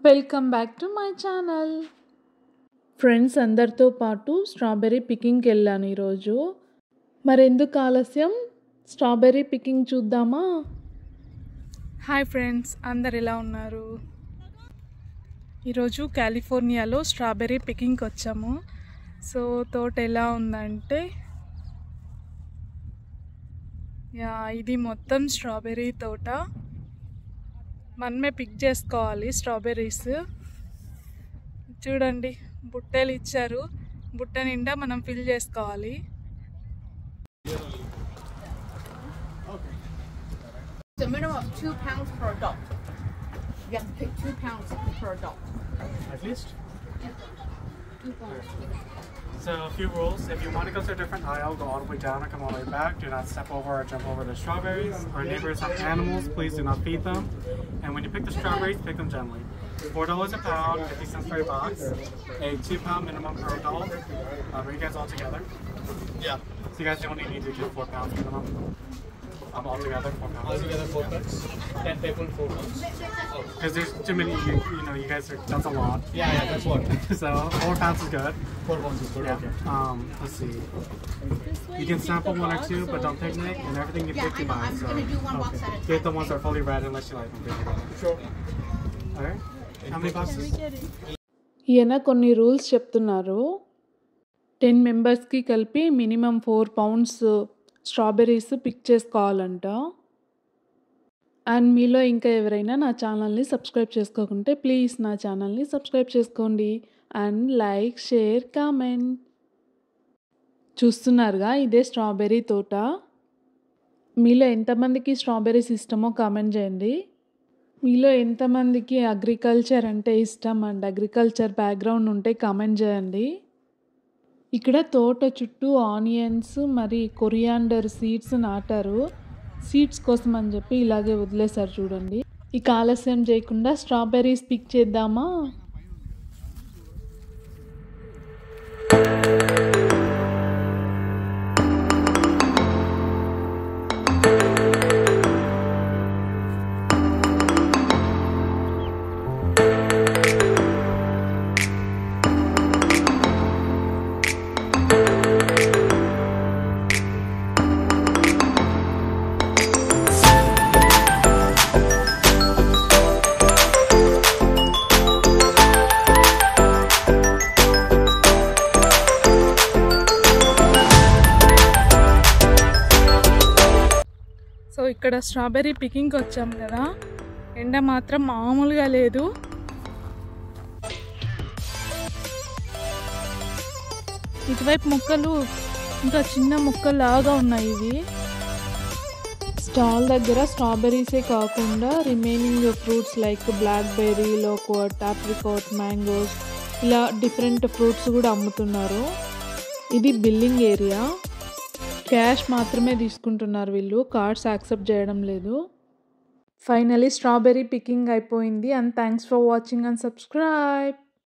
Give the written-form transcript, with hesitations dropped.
Welcome back to my channel. Friends అందరితో పాటు strawberry పికింగ్కి వెళ్ళాను ఈరోజు. మరెందుకు ఆలస్యం, స్ట్రాబెర్రీ పికింగ్ చూద్దామా? హాయ్ ఫ్రెండ్స్, అందరు ఎలా ఉన్నారు? ఈరోజు కాలిఫోర్నియాలో స్ట్రాబెర్రీ పికింగ్కి వచ్చాము. సో తోట ఎలా ఉందంటే, ఇది మొత్తం స్ట్రాబెర్రీ తోట. మనమే పిక్ చేసుకోవాలి స్ట్రాబెర్రీస్. చూడండి, బుట్టలు ఇచ్చారు, బుట్ట నిండా మనం ఫిల్ చేసుకోవాలి. It's a minimum of 2 pounds per adult. You have to pick 2 pounds per adult. At least? Yeah. 2 pounds. So a few rules. If you want to go to a different aisle, go all the way down and come all the way back. Do not step over or jump over the strawberries. Our neighbors have animals. Please do not feed them. And when you pick the strawberries, pick them gently. $4 a pound, 50 cents per box. A 2-pound minimum per adult. Are you guys all together? Yeah. So you guys only need to do 4 pounds minimum. All together 4 pounds. All together 4 pounds. 10 people 4 pounds. Because there's too many. You guys are. That's a lot. Yeah, that's what. So 4 pounds is good. 4 pounds is good. Yeah. Okay. Let's see. You can sample one or two, but don't picnic, and everything you Yeah, pick I you know. buy. I'm So going to do one box at a time. get the ones that are fully red unless you like them. Sure. Alright. How many boxes? ఈయన కొన్ని rules చెప్తున్నారు. 10 మెంబర్స్కి కలిపి minimum 4 pounds strawberries pick చేసుకోవాలంట. And మీలో ఇంకా ఎవరైనా నా ఛానల్ని సబ్స్క్రైబ్ చేసుకోకుంటే ప్లీజ్ నా ఛానల్ని సబ్స్క్రైబ్ చేసుకోండి. And like, share, comment. చూస్తున్నారుగా, ఇదే స్ట్రాబెర్రీ తోట. మీలో ఎంతమందికి స్ట్రాబెర్రీస్ ఇష్టమో కామెంట్ చేయండి. మీలో ఎంతమందికి అగ్రికల్చర్ అంటే ఇష్టం అండ్ అగ్రికల్చర్ బ్యాక్గ్రౌండ్ ఉంటే కామెంట్ చేయండి. ఇక్కడ తోట చుట్టూ ఆనియన్స్ మరి కొరియాండర్ సీడ్స్ నాటారు. సీడ్స్ కోసం అని చెప్పి ఇలాగే వదిలేశారు చూడండి. ఇక ఆలస్యం చేయకుండా స్ట్రాబెర్రీస్ పిక్ చేద్దామా? సో ఇక్కడ స్ట్రాబెర్రీ పికింగ్కి వచ్చాం కదా, ఎండ మాత్రం మామూలుగా లేదు. ఇటువైపు మొక్కలు ఇంకా చిన్న మొక్కలాగా ఉన్నాయి. ఇవి స్టాల్ దగ్గర స్ట్రాబెర్రీసే కాకుండా remaining fruits like blackberry, loquat, apricot, mangoes ఇలా డిఫరెంట్ ఫ్రూట్స్ కూడా అమ్ముతున్నారు. ఇది బిల్లింగ్ ఏరియా. క్యాష్ మాత్రమే తీసుకుంటున్నారు వీళ్ళు, కార్డ్స్ యాక్సెప్ట్ చేయడం లేదు. ఫైనలీ స్ట్రాబెర్రీ పికింగ్ అయిపోయింది. And thanks for watching and subscribe.